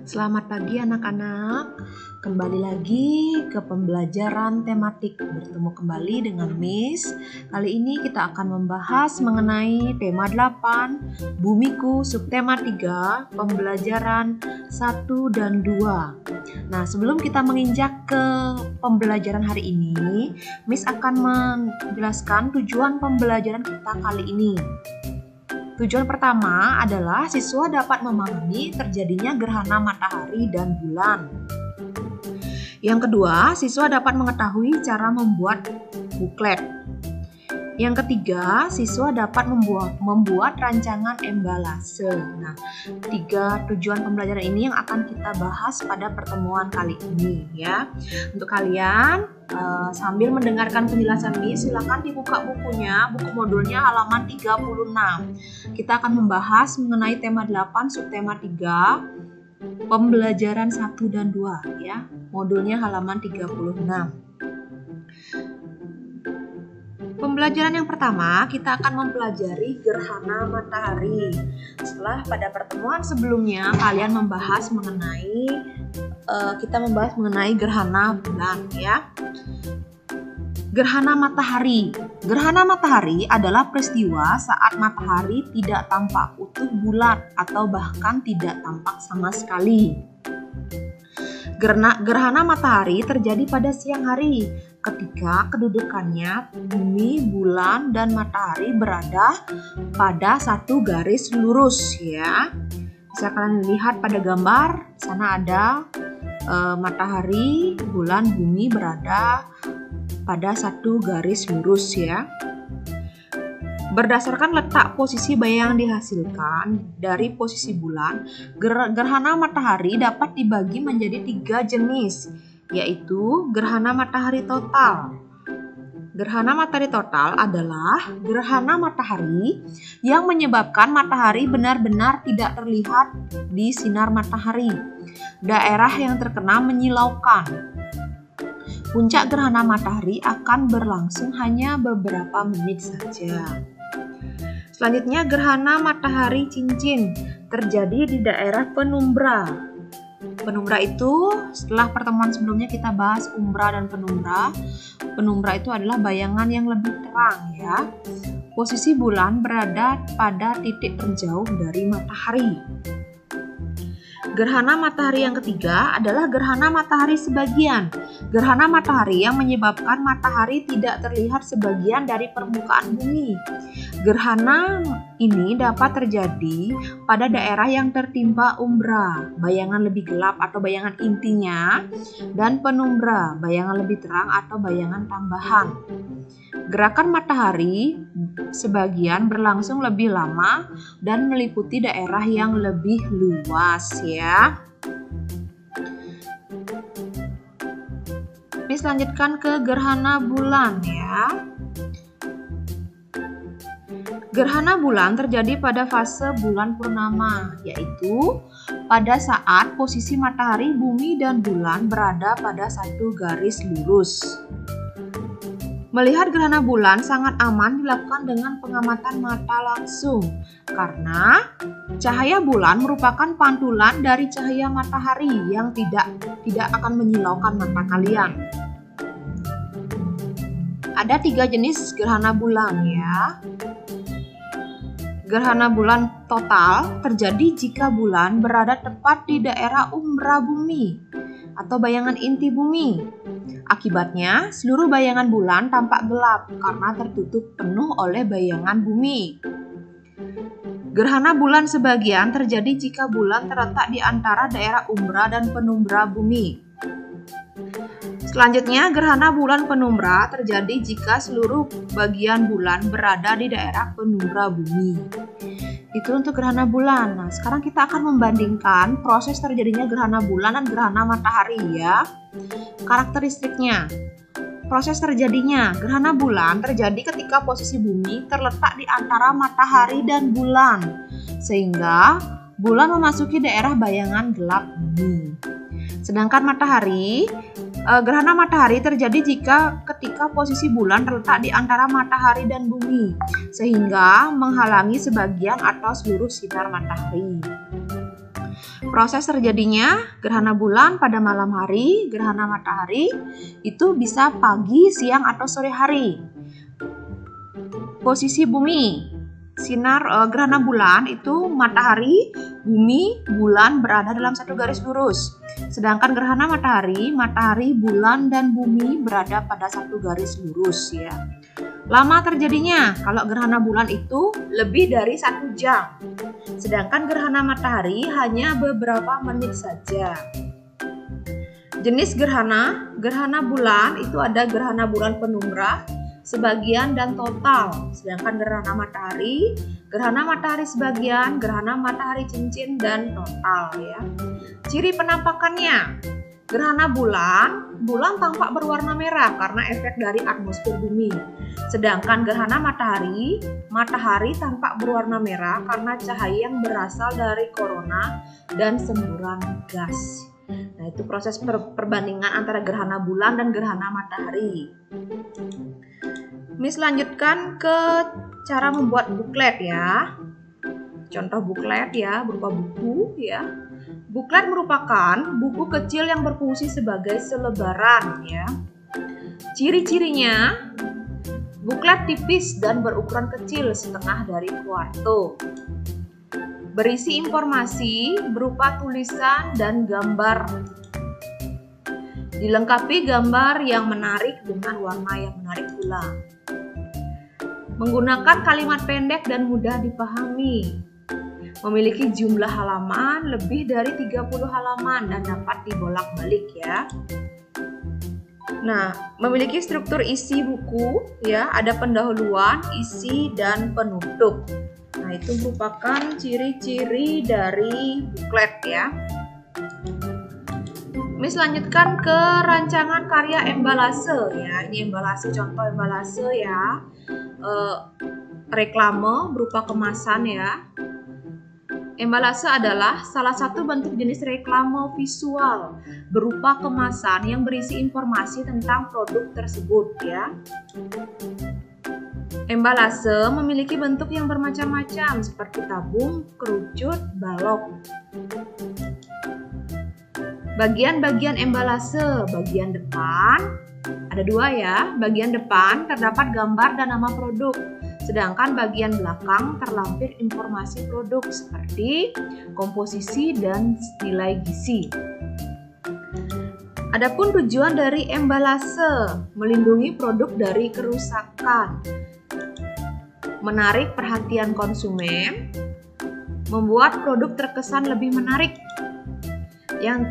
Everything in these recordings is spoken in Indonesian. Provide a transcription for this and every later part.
Selamat pagi anak-anak. Kembali lagi ke pembelajaran tematik. Bertemu kembali dengan Miss. Kali ini kita akan membahas mengenai tema 8, Bumiku, subtema 3, pembelajaran 1 dan 2. Nah, sebelum kita menginjak ke pembelajaran hari ini, Miss akan menjelaskan tujuan pembelajaran kita kali ini. Tujuan pertama adalah siswa dapat memahami terjadinya gerhana matahari dan bulan. Yang kedua, siswa dapat mengetahui cara membuat buklet. Yang ketiga, siswa dapat membuat rancangan embalase. Nah, 3 tujuan pembelajaran ini yang akan kita bahas pada pertemuan kali ini ya. Untuk kalian sambil mendengarkan penjelasan Miss, silakan dibuka bukunya, buku modulnya halaman 36. Kita akan membahas mengenai tema 8, subtema 3, pembelajaran 1 dan 2 ya. Modulnya halaman 36. Pembelajaran yang pertama, kita akan mempelajari gerhana matahari. Setelah pada pertemuan sebelumnya kalian membahas mengenai gerhana bulan ya. Gerhana matahari. Gerhana matahari adalah peristiwa saat matahari tidak tampak utuh bulat atau bahkan tidak tampak sama sekali. Gerhana matahari terjadi pada siang hari ketika kedudukannya bumi, bulan, dan matahari berada pada satu garis lurus ya. Bisa kalian lihat pada gambar, sana ada matahari, bulan, bumi berada pada satu garis lurus ya. Berdasarkan letak posisi bayangan dihasilkan dari posisi bulan, gerhana matahari dapat dibagi menjadi 3 jenis, yaitu gerhana matahari total. Gerhana matahari total adalah gerhana matahari yang menyebabkan matahari benar-benar tidak terlihat di sinar matahari. Daerah yang terkena menyilaukan. Puncak gerhana matahari akan berlangsung hanya beberapa menit saja. Selanjutnya, gerhana matahari cincin terjadi di daerah penumbra. Penumbra itu setelah pertemuan sebelumnya kita bahas umbra dan penumbra. Penumbra itu adalah bayangan yang lebih terang ya. Posisi bulan berada pada titik terjauh dari matahari. Gerhana matahari yang ketiga adalah gerhana matahari sebagian. Gerhana matahari yang menyebabkan matahari tidak terlihat sebagian dari permukaan bumi. Gerhana ini dapat terjadi pada daerah yang tertimpa umbra, bayangan lebih gelap atau bayangan intinya, dan penumbra, bayangan lebih terang atau bayangan tambahan. Gerakan matahari sebagian berlangsung lebih lama dan meliputi daerah yang lebih luas ya. Ini lanjutkan ke gerhana bulan ya. Gerhana bulan terjadi pada fase bulan purnama, yaitu pada saat posisi matahari, bumi, dan bulan berada pada satu garis lurus. Melihat gerhana bulan sangat aman dilakukan dengan pengamatan mata langsung karena cahaya bulan merupakan pantulan dari cahaya matahari yang tidak akan menyilaukan mata kalian. Ada 3 jenis gerhana bulan ya. Gerhana bulan total terjadi jika bulan berada tepat di daerah umbra bumi atau bayangan inti bumi. Akibatnya, seluruh bayangan bulan tampak gelap karena tertutup penuh oleh bayangan bumi. Gerhana bulan sebagian terjadi jika bulan terletak di antara daerah umbra dan penumbra bumi. Selanjutnya, gerhana bulan penumbra terjadi jika seluruh bagian bulan berada di daerah penumbra bumi. Itu untuk gerhana bulan. Nah, sekarang kita akan membandingkan proses terjadinya gerhana bulan dan gerhana matahari ya. Karakteristiknya. Proses terjadinya gerhana bulan terjadi ketika posisi bumi terletak di antara matahari dan bulan, sehingga bulan memasuki daerah bayangan gelap bumi. Sedangkan gerhana matahari terjadi ketika posisi bulan terletak di antara matahari dan bumi, sehingga menghalangi sebagian atau seluruh sinar matahari. proses terjadinya gerhana bulan pada malam hari, gerhana matahari itu bisa pagi, siang, atau sore hari. Posisi bumi, gerhana bulan itu matahari, bumi, bulan berada dalam satu garis lurus. Sedangkan gerhana matahari, bulan, dan bumi berada pada satu garis lurus ya. Lama terjadinya, kalau gerhana bulan itu lebih dari 1 jam. Sedangkan gerhana matahari hanya beberapa menit saja. Jenis gerhana bulan itu ada gerhana bulan penumbra, sebagian, dan total. Sedangkan gerhana matahari sebagian, gerhana matahari cincin, dan total ya. Ciri penampakannya, gerhana bulan tampak berwarna merah karena efek dari atmosfer bumi. Sedangkan gerhana matahari tampak berwarna merah karena cahaya yang berasal dari korona dan semburan gas. Nah, itu proses perbandingan antara gerhana bulan dan gerhana matahari. Miss lanjutkan ke cara membuat buklet ya. Contoh buklet ya, berupa buku ya. Buklet merupakan buku kecil yang berfungsi sebagai selebaran ya. Ciri-cirinya, buklet tipis dan berukuran kecil setengah dari kuarto. Berisi informasi berupa tulisan dan gambar. Dilengkapi gambar yang menarik dengan warna yang menarik pula. Menggunakan kalimat pendek dan mudah dipahami. Memiliki jumlah halaman lebih dari 30 halaman dan dapat dibolak-balik ya. Nah, memiliki struktur isi buku ya, ada pendahuluan, isi, dan penutup. Nah, itu merupakan ciri-ciri dari buklet ya. Miss lanjutkan ke rancangan karya embalase ya. Ini embalase, contoh embalase ya. Reklame berupa kemasan ya. Embalase adalah salah satu bentuk jenis reklame visual berupa kemasan yang berisi informasi tentang produk tersebut ya. Embalase memiliki bentuk yang bermacam-macam seperti tabung, kerucut, balok. Bagian-bagian embalase, bagian depan ada 2 ya. Bagian depan terdapat gambar dan nama produk. Sedangkan bagian belakang terlampir informasi produk seperti komposisi dan nilai gizi. Adapun tujuan dari embalase, melindungi produk dari kerusakan, menarik perhatian konsumen, membuat produk terkesan lebih menarik,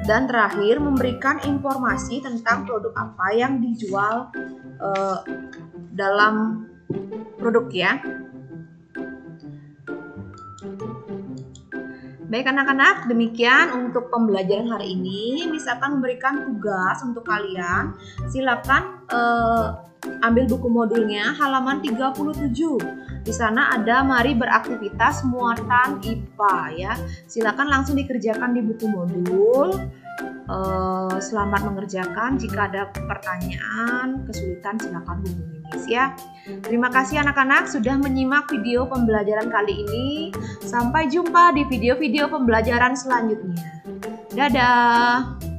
dan terakhir memberikan informasi tentang produk apa yang dijual dalam produk ya. Baik anak-anak, demikian untuk pembelajaran hari ini. Miss akan memberikan tugas untuk kalian. Silakan ambil buku modulnya halaman 37. Di sana ada mari beraktivitas muatan IPA ya. Silakan langsung dikerjakan di buku modul. Selamat mengerjakan. Jika ada pertanyaan, kesulitan, silakan hubungi Miss ya. Terima kasih anak-anak sudah menyimak video pembelajaran kali ini. Sampai jumpa di video-video pembelajaran selanjutnya. Dadah.